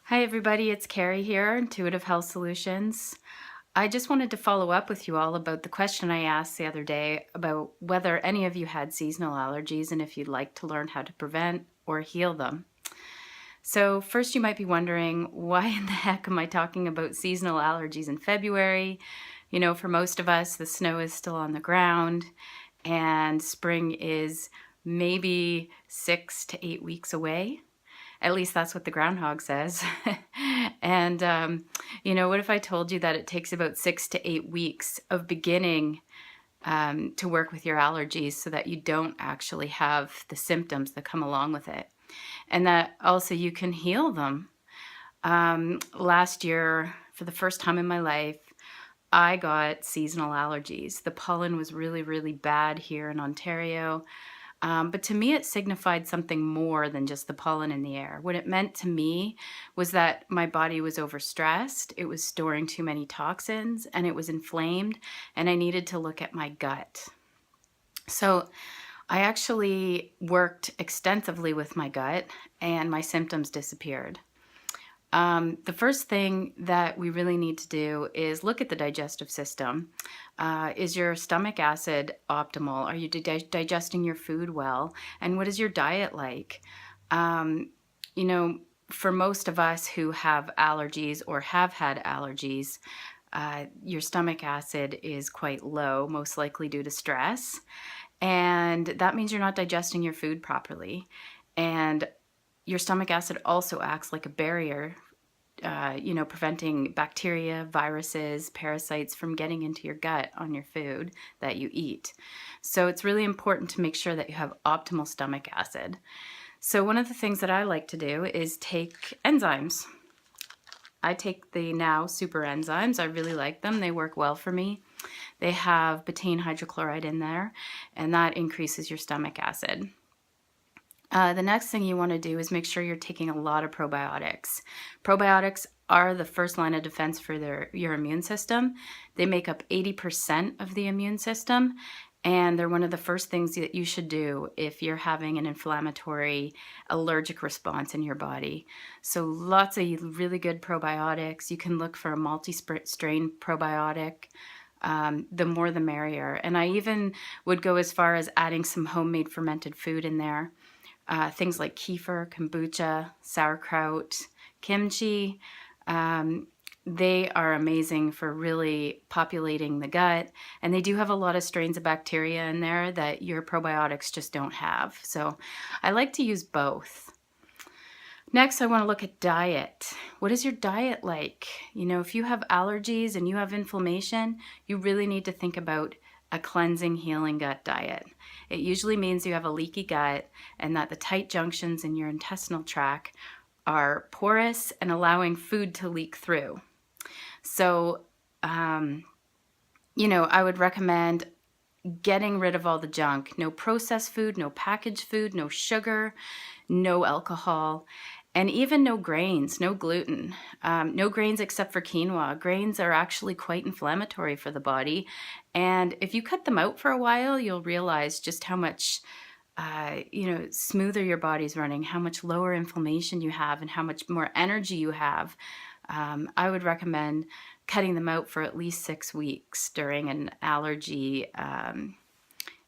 Hi everybody, it's Carrie here, Intuitive Health Solutions. I just wanted to follow up with you all about the question I asked the other day about whether any of you had seasonal allergies and if you'd like to learn how to prevent or heal them. So first you might be wondering, why in the heck am I talking about seasonal allergies in February? You know, for most of us, the snow is still on the ground and spring is maybe 6 to 8 weeks away. At least that's what the groundhog says. And, what if I told you that it takes about 6 to 8 weeks of beginning to work with your allergies so that you don't actually have the symptoms that come along with it, and that also you can heal them. Last year, for the first time in my life, I got seasonal allergies. The pollen was really, really bad here in Ontario. But to me, it signified something more than just the pollen in the air. What it meant to me was that my body was overstressed, it was storing too many toxins, and it was inflamed, and I needed to look at my gut. So I actually worked extensively with my gut, and my symptoms disappeared. The first thing that we really need to do is look at the digestive system. Is your stomach acid optimal? Are you digesting your food well? And what is your diet like? Um, you know, for most of us who have allergies or have had allergies, your stomach acid is quite low, most likely due to stress. And that means you're not digesting your food properly. And your stomach acid also acts like a barrier, preventing bacteria, viruses, parasites from getting into your gut on your food that you eat. So it's really important to make sure that you have optimal stomach acid. So one of the things that I like to do is take enzymes. I take the Now Super enzymes. I really like them. They work well for me. They have betaine hydrochloride in there, and that increases your stomach acid. The next thing you want to do is make sure you're taking a lot of probiotics. Probiotics are the first line of defense for your immune system. They make up 80% of the immune system, and they're one of the first things that you should do if you're having an inflammatory allergic response in your body. So lots of really good probiotics. You can look for a multi-strain probiotic. The more the merrier. And I even would go as far as adding some homemade fermented food in there. Things like kefir, kombucha, sauerkraut, kimchi. They are amazing for really populating the gut, and they do have a lot of strains of bacteria in there that your probiotics just don't have. So I like to use both. Next, I want to look at diet. What is your diet like? If you have allergies and you have inflammation, you really need to think about a cleansing, healing gut diet. It usually means you have a leaky gut and that the tight junctions in your intestinal tract are porous and allowing food to leak through. So, I would recommend getting rid of all the junk. No processed food, no packaged food, no sugar, no alcohol, and even no grains, no gluten. No grains except for quinoa. Grains are actually quite inflammatory for the body. And if you cut them out for a while, you'll realize just how much smoother your body's running, how much lower inflammation you have, and how much more energy you have. I would recommend cutting them out for at least 6 weeks during an allergy,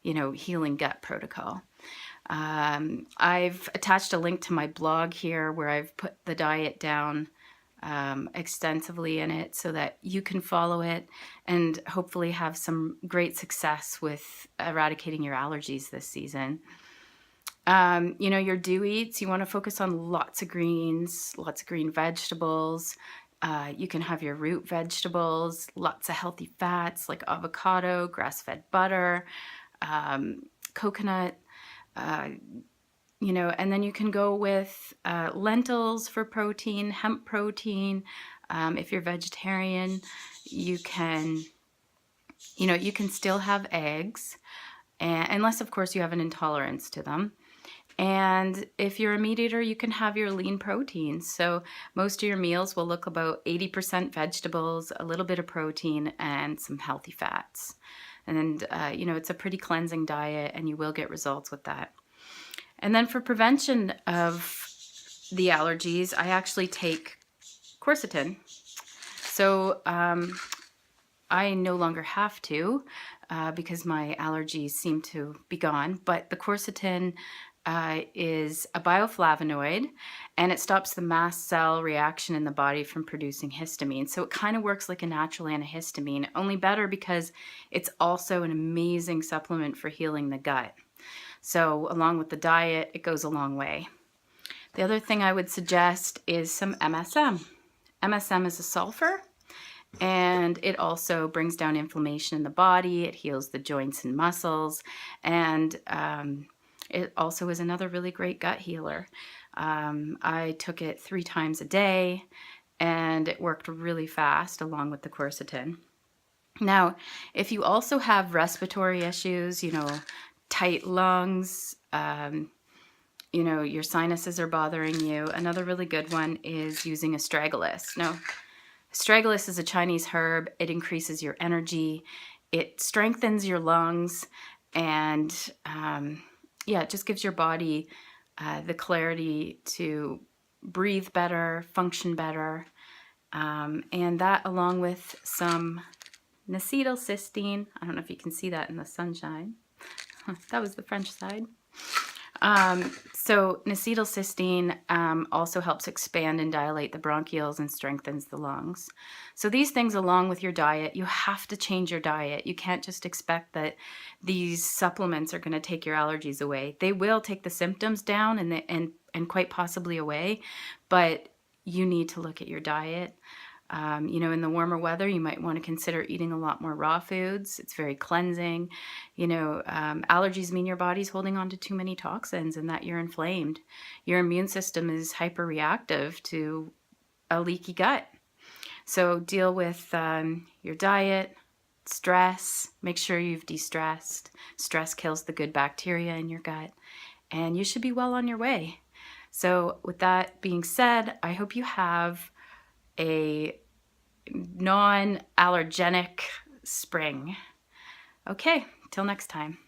healing gut protocol. I've attached a link to my blog here where I've put the diet down extensively in it so that you can follow it and hopefully have some great success with eradicating your allergies this season. Your dew eats, you want to focus on lots of greens, lots of green vegetables. You can have your root vegetables, lots of healthy fats like avocado, grass-fed butter, coconut, and then you can go with lentils for protein, hemp protein. If you're vegetarian, you can still have eggs, unless of course you have an intolerance to them. And if you're a meat eater, you can have your lean proteins. So most of your meals will look about 80% vegetables, a little bit of protein, and some healthy fats. And it's a pretty cleansing diet, and you will get results with that. And then for prevention of the allergies, I actually take quercetin. So I no longer have to because my allergies seem to be gone, but the quercetin is a bioflavonoid, and it stops the mast cell reaction in the body from producing histamine. So it kind of works like a natural antihistamine, only better because it's also an amazing supplement for healing the gut. So along with the diet, it goes a long way. The other thing I would suggest is some MSM. MSM is a sulfur, and it also brings down inflammation in the body. It heals the joints and muscles, and it also is another really great gut healer. I took it 3 times a day, and it worked really fast along with the quercetin. Now, if you also have respiratory issues, tight lungs, your sinuses are bothering you, another really good one is using astragalus. Now, astragalus is a Chinese herb. It increases your energy. It strengthens your lungs, and it just gives your body the clarity to breathe better, function better, and that along with some acetylcysteine. I don't know if you can see that in the sunshine. That was the French side. So acetylcysteine also helps expand and dilate the bronchioles and strengthens the lungs. So these things, along with your diet, you have to change your diet. You can't just expect that these supplements are going to take your allergies away. They will take the symptoms down and quite possibly away, but you need to look at your diet. In the warmer weather, you might want to consider eating a lot more raw foods. It's very cleansing. Allergies mean your body's holding on to too many toxins and that you're inflamed. Your immune system is hyperreactive to a leaky gut. So deal with your diet, stress. Make sure you've de-stressed. Stress kills the good bacteria in your gut, and you should be well on your way. So with that being said, I hope you have a non-allergenic spring. Okay, till next time.